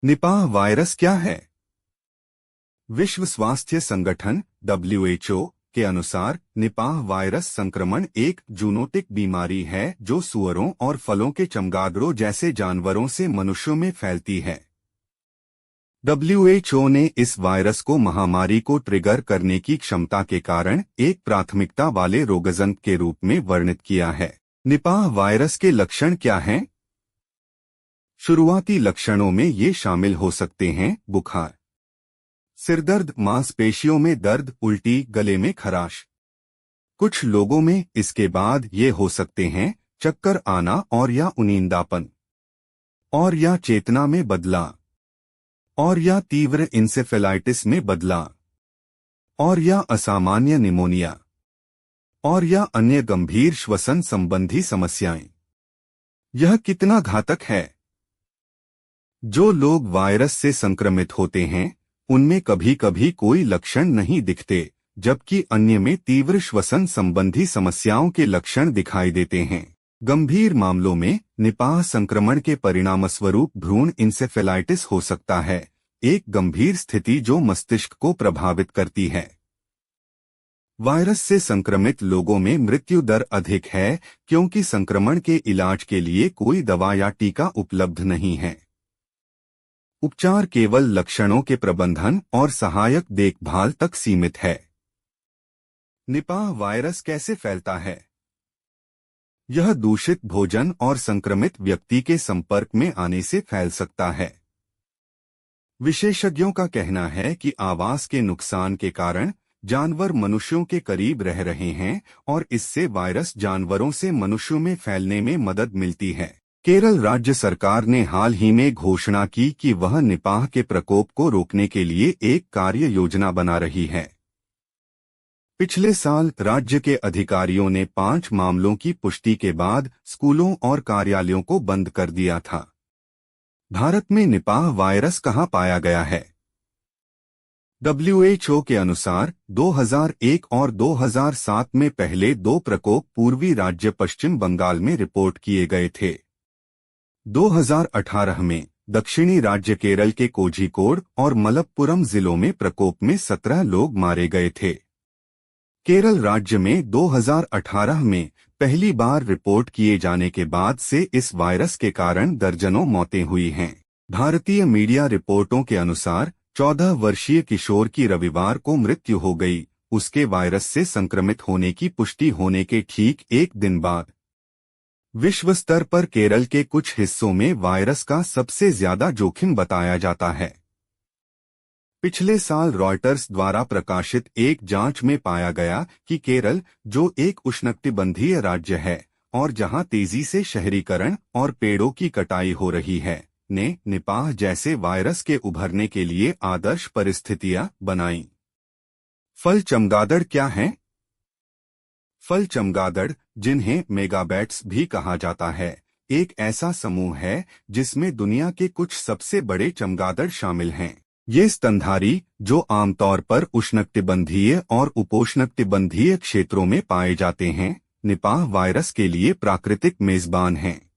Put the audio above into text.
Nipah virus क्या है? विश्व स्वास्थ्य संगठन (WHO) के अनुसार निपाह वायरस संक्रमण एक जूनोटिक बीमारी है जो सुअरों और फलों के चमगादड़ों जैसे जानवरों से मनुष्यों में फैलती है। WHO ने इस वायरस को महामारी को ट्रिगर करने की क्षमता के कारण एक प्राथमिकता वाले रोगजनक के रूप में वर्णित किया है। निपाह वायरस के लक्षण क्या हैं? शुरुआती लक्षणों में ये शामिल हो सकते हैं: बुखार, सिरदर्द, मांसपेशियों में दर्द, उल्टी, गले में खराश। कुछ लोगों में इसके बाद ये हो सकते हैं चक्कर आना और या उनींदापन, और या चेतना में बदलाव, और या तीव्र इंसेफेलाइटिस में बदलाव, और या असामान्य निमोनिया, और या अन्य गंभीर श्वसन संबंधी समस्याएं। यह कितना घातक है? जो लोग वायरस से संक्रमित होते हैं उनमें कभी कभी कोई लक्षण नहीं दिखते, जबकि अन्य में तीव्र श्वसन संबंधी समस्याओं के लक्षण दिखाई देते हैं। गंभीर मामलों में निपाह संक्रमण के परिणामस्वरूप भ्रूण इंसेफेलाइटिस हो सकता है, एक गंभीर स्थिति जो मस्तिष्क को प्रभावित करती है। वायरस से संक्रमित लोगों में मृत्यु दर अधिक है क्योंकि संक्रमण के इलाज के लिए कोई दवा या टीका उपलब्ध नहीं है। उपचार केवल लक्षणों के प्रबंधन और सहायक देखभाल तक सीमित है। निपाह वायरस कैसे फैलता है? यह दूषित भोजन और संक्रमित व्यक्ति के संपर्क में आने से फैल सकता है। विशेषज्ञों का कहना है कि आवास के नुकसान के कारण जानवर मनुष्यों के करीब रह रहे हैं और इससे वायरस जानवरों से मनुष्यों में फैलने में मदद मिलती है। केरल राज्य सरकार ने हाल ही में घोषणा की कि वह निपाह के प्रकोप को रोकने के लिए एक कार्य योजना बना रही है। पिछले साल राज्य के अधिकारियों ने 5 मामलों की पुष्टि के बाद स्कूलों और कार्यालयों को बंद कर दिया था। भारत में निपाह वायरस कहां पाया गया है? WHO के अनुसार 2001 और 2007 में पहले 2 प्रकोप पूर्वी राज्य पश्चिम बंगाल में रिपोर्ट किए गए थे। 2018 में दक्षिणी राज्य केरल के कोझिकोड और मलप्पुरम जिलों में प्रकोप में 17 लोग मारे गए थे। केरल राज्य में 2018 में पहली बार रिपोर्ट किए जाने के बाद से इस वायरस के कारण दर्जनों मौतें हुई हैं। भारतीय मीडिया रिपोर्टों के अनुसार 14 वर्षीय किशोर की रविवार को मृत्यु हो गई, उसके वायरस से संक्रमित होने की पुष्टि होने के ठीक एक दिन बाद। विश्व स्तर पर केरल के कुछ हिस्सों में वायरस का सबसे ज्यादा जोखिम बताया जाता है। पिछले साल रॉयटर्स द्वारा प्रकाशित एक जांच में पाया गया कि केरल, जो एक उष्णकटिबंधीय राज्य है और जहां तेजी से शहरीकरण और पेड़ों की कटाई हो रही है, ने निपाह जैसे वायरस के उभरने के लिए आदर्श परिस्थितियां बनाई। फल चमगादड़ क्या हैं? फल चमगादड़, जिन्हें मेगाबैट्स भी कहा जाता है, एक ऐसा समूह है जिसमें दुनिया के कुछ सबसे बड़े चमगादड़ शामिल हैं। ये स्तनधारी, जो आमतौर पर उष्णकटिबंधीय और उपोष्णकटिबंधीय क्षेत्रों में पाए जाते हैं, निपाह वायरस के लिए प्राकृतिक मेजबान हैं।